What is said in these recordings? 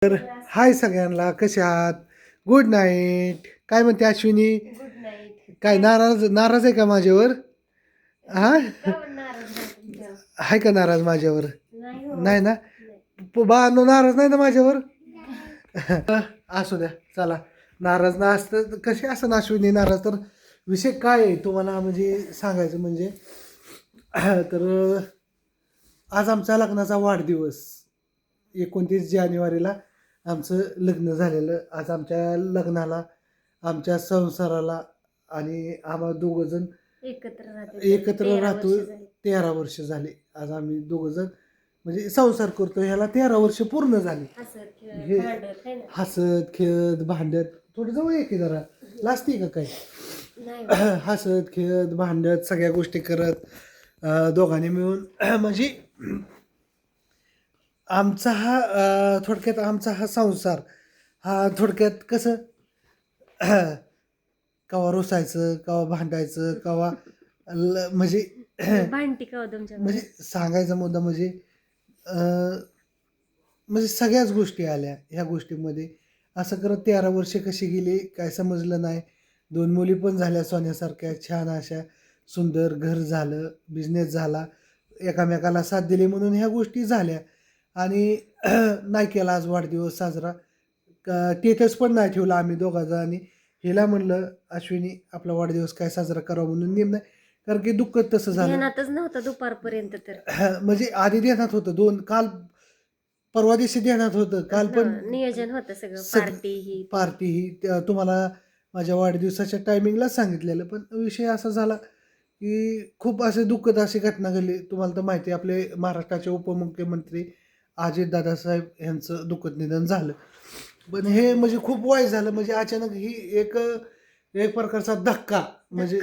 तर हाय सगळ्यांना, कसे आहात? Good night. काय म्हणते अश्विनी? Good night. काय नाराज नाराज आहे का माझ्यावर? हा, आहे का नाराज माझ्यावर? नाही ना? बाळांनो नाराज नाही ना माझ्यावर? असू द्या, चला. नाराज ना असतं कसे असं अश्विनी नाराज तर विषय काय आहे तुम्हाला म्हणजे सांगायचं म्हणजे तर आज आमचा लग्नाचा वाढदिवस 29 जानेवारीला आमचं लग्न झालेलं. आज आमच्या लग्नाला, आमच्या संसाराला आणि आम्हाला दोघंजण एकत्र राहतो 13 वर्ष झाले. आज आम्ही दोघंजण म्हणजे संसार करतो, ह्याला 13 वर्ष पूर्ण झाली. हे हसत खेळत भांडत, थोडं जवळ आहे की जरा लाजते का काय? हसत खेळत भांडत सगळ्या गोष्टी करत दोघांनी मिळून म्हणजे आमचा हा थोडक्यात आमचा हा संसार हा थोडक्यात कसं कवा रुसायचं, कवा भांडायचं, कवा म्हणजे म्हणजे सांगायचा मुद्दा म्हणजे म्हणजे सगळ्याच गोष्टी आल्या ह्या गोष्टीमध्ये. असं करत 13 वर्षे कशी गेली काय समजलं नाही. 2 मुली पण झाल्या सोन्यासारख्या छान अशा, सुंदर घर झालं, बिझनेस झाला, एकामेकाला साथ दिली म्हणून ह्या गोष्टी झाल्या. आणि नाही केला आज वाढदिवस साजरा, स्टेटस पण नाही ठेवला आम्ही दोघांजणांनी. हिला म्हणलं अश्विनी आपला वाढदिवस काय साजरा करावा म्हणून नेम नाही, कारण की दुःख तसं झालं. नव्हतं दुपारपर्यंत तर म्हणजे आधी ध्यानात होतं, काल परवा दिवशी ध्यानात होतं, काल पण नियोजन होतं सगळं, पार्टी ही तुम्हाला माझ्या वाढदिवसाच्या टायमिंगला सांगितलेलं. पण विषय असा झाला की खूप असे दुःखद अशी घटना घडली. तुम्हाला तर माहिती आहे, आपले महाराष्ट्राचे उपमुख्यमंत्री अजितदादा साहेब यांचं दुःखद निधन झालं. पण हे म्हणजे खूप वाईट झालं. म्हणजे अचानक ही एक एक प्रकारचा धक्का म्हणजे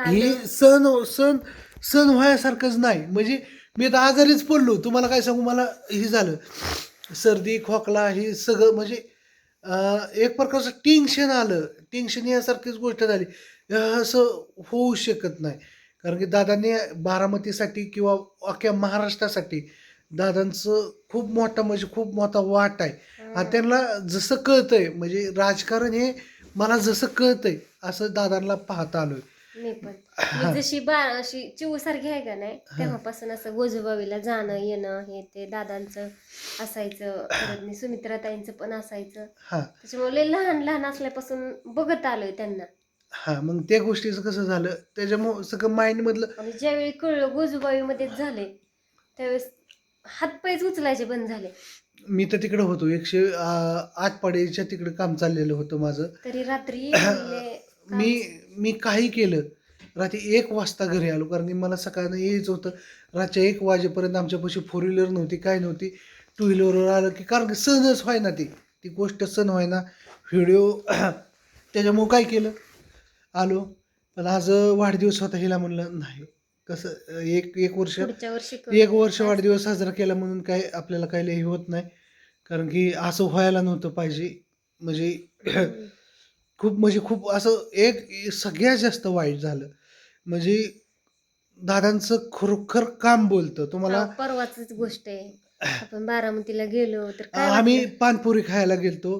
ही सण सण सण व्हायसारखंच नाही. म्हणजे मी आता आजारीच पडलो, तुम्हाला काय सांगू. मला हे झालं सर्दी खोकला हे सगळं म्हणजे एक प्रकारचं टेन्शन आलं. टेन्शन यासारखीच गोष्ट झाली. असं होऊ शकत नाही, कारण की दादांनी बारामतीसाठी किंवा अख्ख्या महाराष्ट्रासाठी दादांचं खूप मोठा म्हणजे खूप मोठा वाट आहे. आणि त्यांना जसं कळतंय म्हणजे राजकारण हे मला जसं कळतंय असं दादांना पाहता आलोय. मी पण जशी अशी चिऊ सारखी आहे का नाही, तेव्हापासून असं गोजूबाईला जाणं येणं हे ते दादांचं असायचं, परत सुमित्राताईंचं पण असायचं. त्याच्यामुळे लहान लहान असल्यापासून बघत आलोय त्यांना. मग त्या गोष्टीचं कसं झालं, त्याच्यामुळं सगळं माइंड मधलं. आणि ज्यावेळी कळलं गोजूबाई मध्येच झाले, त्यावेळेस हातपायच उचलायचे बंद झाले. मी तर तिकडे होतो, 108 पाडीच्या तिकडे काम चाललेलं होतं माझं. तरी रात्री मी काही केलं, रात्री 1 वाजता घरी आलो, कारण की मला सकाळनं यायचं होतं. रातच्या 1 वाजेपर्यंत आमच्यापाशी 4 व्हीलर नव्हती, काय नव्हती. 2 व्हीलरवर आलं की, कारण की सणच व्हाय ना, ती गोष्ट सण व्हाय ना व्हिडिओ. त्याच्यामुळं काय केलं, आलो. पण आज वाढदिवस होता, हिला म्हणलं नाही कसं एक वर्ष वाढदिवस साजरा केला म्हणून काय आपल्याला काही लई होत नाही, कारण की असं व्हायला नव्हतं पाहिजे. म्हणजे खूप असं एक सगळ्यात जास्त वाईट झालं म्हणजे दादांचं खरोखर काम बोलतं तुम्हाला. परवाच गोष्ट आहे, आपण बारामतीला गेलो तर आम्ही पानपुरी खायला गेलतो.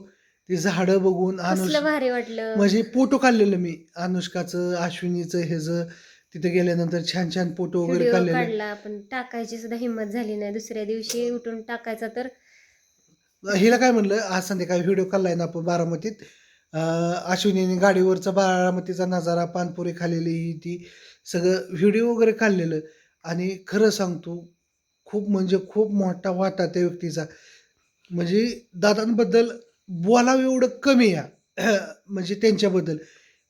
ती झाडं बघून भारी वाटलं. म्हणजे फोटो काढलेलं मी अनुष्काचं अश्विनीचं ह्याचं. तिथे गेल्यानंतर छान छान फोटो वगैरे काढला, पण टाकायची सुद्धा हिंमत झाली नाही. दुसऱ्या दिवशी उठून टाकायचा तर हिला काय म्हणलं, आज संध्याकाळी व्हिडिओ काढलाय ना आपण बारामतीत. अश्विनीने गाडीवरचा बारामतीचा नजारा, पानपुरी खाल्लेली ही ती सगळं व्हिडिओ वगैरे काढलेलं. आणि खरं सांगतो खूप म्हणजे खूप मोठा वाटा त्या व्यक्तीचा. म्हणजे दादांबद्दल बोलावं एवढं कमी आहे. म्हणजे त्यांच्याबद्दल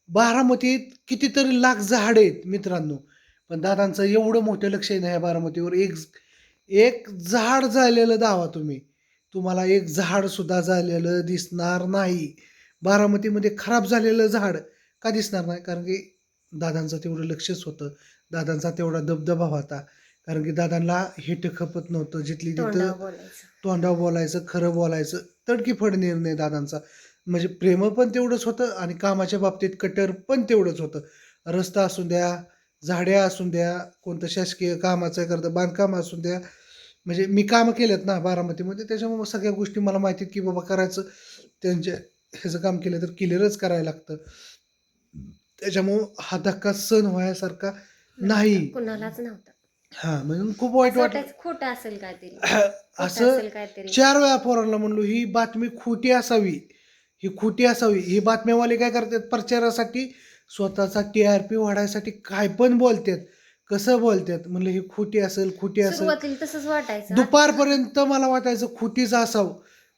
बारामतीत कितीतरी लाख झाड आहेत मित्रांनो, पण दादांचं एवढं मोठं लक्ष आहे ना ह्या बारामतीवर. एक एक झाड झालेलं दावा तुम्हाला एक झाड सुद्धा झालेलं दिसणार नाही. बारामतीमध्ये खराब झालेलं झाड का दिसणार नाही, कारण की दादांचं तेवढं लक्षच होतं, दादांचा तेवढा दबदबा होता. कारण की दादांना हिट खपत नव्हतं, जिथली तिथं तोंडावर बोलायचं, खरं बोलायचं, तडकीफड निर्णय दादांचा. म्हणजे प्रेम पण तेवढंच होतं आणि कामाच्या बाबतीत कटर पण तेवढंच होतं. रस्ता असू द्या, झाडे असू द्या, कोणतं शासकीय कामाचं करतं बांधकाम असू द्या, म्हणजे मी कामं केलेत ना बारामतीमध्ये, त्याच्यामुळे सगळ्या गोष्टी मला माहिती आहेत की बाबा करायचं, त्यांच्या ह्याचं काम केलं तर क्लिअरच करायला लागतं. त्याच्यामुळं हा धक्का सहन व्हायसारखा नाही. कुणालाच नव्हता. हां, म्हणून खूप वाईट असं वाटलं. वाटायचं खोटं असेल काहीतरी, खोटं असं असेल काहीतरी. 4 वेळा पोरांना म्हणलो, ही बातमी खोटी असावी, ही खोटी असावी. ही बातम्यावाले काय करतात प्रचारासाठी, स्वतःचा टी-आर-पी वाढायसाठी काय पण बोलतात. कसं बोलतात. म्हणलं ही खोटी असेल, खोटी असेल. सुरुवातीला तसंच वाटायचं. दुपारपर्यंत मला वाटायचं खोटीच असावं.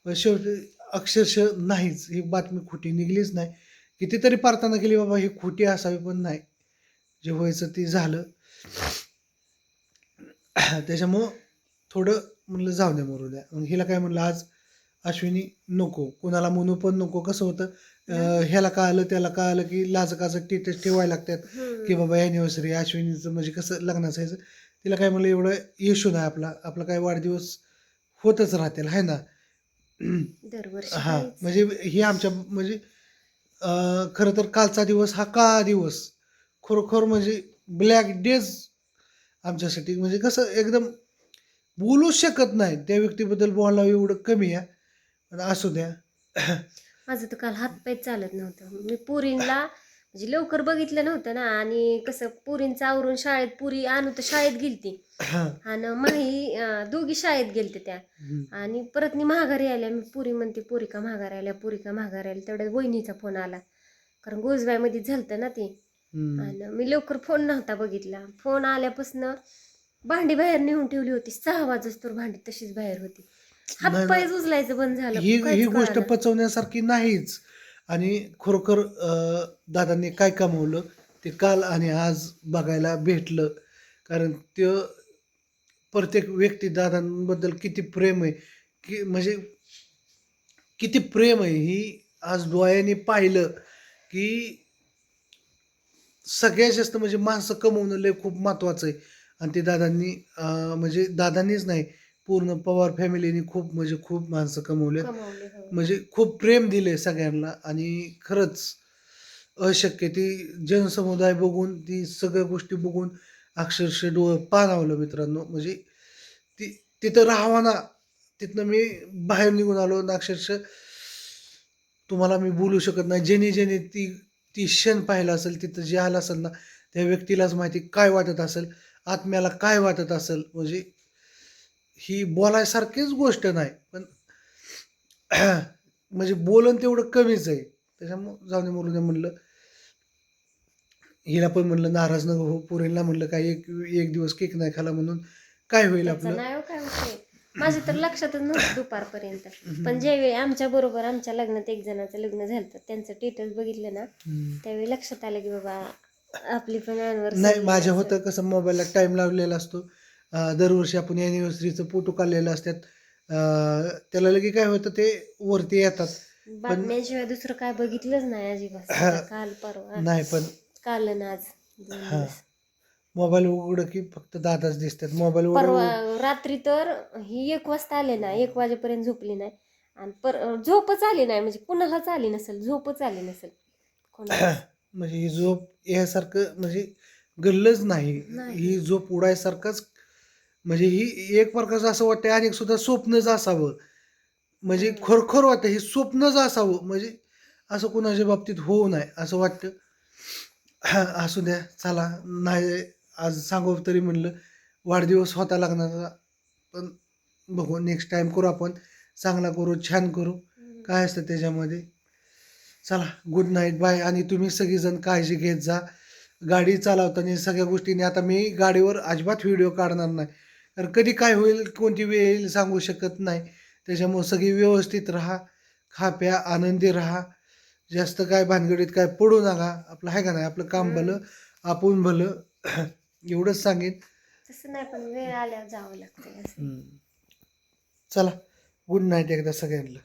पण शेवटी अक्षरशः नाहीच. ही बातमी खोटी निघालीच नाही. कितीतरी प्रार्थना केली बाबा ही खोटी असावी, पण नाही. जे व्हायचं ते झालं. त्याच्यामुळं थोडं म्हणलं जाऊ द्या मरू द्या. मग हिला काय म्हणलं आज अश्विनी नको. कुणाला म्हणू पण नको. कसं होतं ह्याला कळालं त्याला कळालं की लाजकाचं स्टेटस ठेवायला लागतात की बाबा अॅनिव्हर्सरी अश्विनीचं म्हणजे कसं लग्नाचं ह्याचं. तिला काय म्हणलं एवढं इश्यू नाही आपला काय वाढदिवस होतच राहतील आहे ना. दरवर्षी हां, आहेच. म्हणजे ही आमच्या म्हणजे खरं तर कालचा दिवस हा काळा दिवस. खरोखर म्हणजे ब्लॅक डेज आमच्यासाठी. म्हणजे कसं एकदम बोलूच शकत नाही. त्या व्यक्तीबद्दल बोलावं एवढं कमी आहे. पण असू द्या. माझं तर काल हातपाय चालत नव्हतं. मी पुरीला म्हणजे लवकर बघितलं नव्हतं ना, आणि कसं पुरींचं आवरून शाळेत, पुरी आणू तर शाळेत गेलती हां. आणि माही दोघी शाळेत गेलते त्या. हं. आणि परत मी माघारी आल्या. मी पुरी म्हणते पुरी का माघारी आल्या, पुरी का माघारी आल्या. तेवढ्यात वहिनीचा फोन आला, कारण गोजबाईमध्ये झालतं ना ते. हं. आणि मी लवकर फोन नव्हता बघितला. फोन आल्यापासून भांडी बाहेर नेऊन ठेवली होती. 6 वाजोस्तर भांडी तशीच बाहेर होती. नाही ना. हातपाय उचलायचं बंद झालं, ही ही काहीच गोष्ट कळालं. पचवण्यासारखी नाहीच. आणि खरोखर दादांनी काय कमवलं ते काल आणि आज बघायला भेटलं. कारण त्यो प्रत्येक व्यक्ती दादांबद्दल किती प्रेम आहे, की म्हणजे किती प्रेम आहे ही आज डोळ्यांनी पाहिलं, की सगळ्यात जास्त म्हणजे माणसं कमवणं लय खूप महत्त्वाचं आहे. आणि ते दादांनी म्हणजे दादांनीच नाही, पूर्ण पवार फॅमिलीनी खूप म्हणजे खूप माणसं कमवलेत. कमावले हो. म्हणजे खूप प्रेम दिले सगळ्यांना आणि खरंच अशक्य ती जनसमुदाय बघून, ती सगळ्या गोष्टी बघून अक्षरशः डोळं पाणावलं मित्रांनो. म्हणजे ती तिथं राहावं ना, तिथनं मी बाहेर निघून आलो आणि अक्षरशः तुम्हाला मी बोलू शकत नाही. ज्याने ती ती क्षण पाहिला असेल, तिथं जे आलं असेल ना, त्या व्यक्तीलाच माहिती काय वाटत असेल, आत्म्याला काय वाटत असेल. म्हणजे ही बोलायसारखीच गोष्ट नाही. पण म्हणजे बोलन तेवढं कमीच आहे. त्याच्यामुळं जाऊ दे मरू दे म्हणलं. हिला पण म्हणलं नाराज नको होऊ. पोरींना म्हणलं काय एक एक दिवस केक नाही खाल्ला म्हणून काय होईल त्याचा आपलं? नाही हो काय विषय. माझ्या तर लक्षातच नव्हतं दुपारपर्यंत. पण ज्यावेळी आमच्या बरोबर आमच्या लग्नात एक जणाचं लग्न झालं, त्यांचं स्टेटस बघितलं ना, हं. त्यावेळी लक्षात आलं की बाबा आपली पण नाही अॅनिव्हर्सरी माझ्या असं. होतं कसं मोबाईलला टाईम लावलेला असतो. दरवर्षी आपण अॅनिव्हर्सरीचं फोटो काढलेले असतात. त्याला लगे काय होतं ते वरती येतात. पण बातम्यांशिवाय दुसरं काय बघितलंच नाही अजिबात. हां, सगळं काल परवा, नाही पण काल आणि आज 2 हां, दिवस. मोबाईल उघडं की फक्त दादाच दिसतात. मोबाईल परवा उघडं रात्री तर ही 1 वाजता आले ना, 1 वाजेपर्यंत झोपली नाही. आणि झोपच आली नाही, म्हणजे कुणालाच आली नसेल, झोपच आली नसेल कोणालाच. म्हणजे ही झोप यासारखं म्हणजे गल्लच नाही. नाही. ही झोप उडायसारखंच म्हणजे ही एक प्रकारचं असं वाटतं अनेक सुद्धा स्वप्नच असावं. म्हणजे खरोखर वाटतं हे स्वप्नच असावं. म्हणजे असं कुणाच्या बाबतीत होऊ नये असं वाटतं. असू द्या चला. नाही आज सांगू तरी म्हणलं वाढदिवस होता लग्नाचा. पण बघू नेक्स्ट टाईम करू आपण. चांगला करू, छान करू. काय असतं त्याच्यामध्ये. चला गुड नाईट, बाय. आणि तुम्ही सगळीजण काळजी घेत जा. गाडी चालवताना सगळ्या गोष्टींनी. आता मी गाडीवर अजिबात व्हिडिओ काढणार नाही. कारण कधी काय होईल, कोणती वेळ येईल सांगू शकत नाही. त्याच्यामुळं सगळी व्यवस्थित राहा, खा प्या, आनंदी राहा. जास्त काय भानगडीत काय पडू नका. आपलं आहे का नाही, आपलं काम भलं, आपण भलं. एवढंच सांगेन. तसं नाही, पण वेळ आल्यावर जावं लागतंय असं. चला गुड नाईट एकदा सगळ्यांना.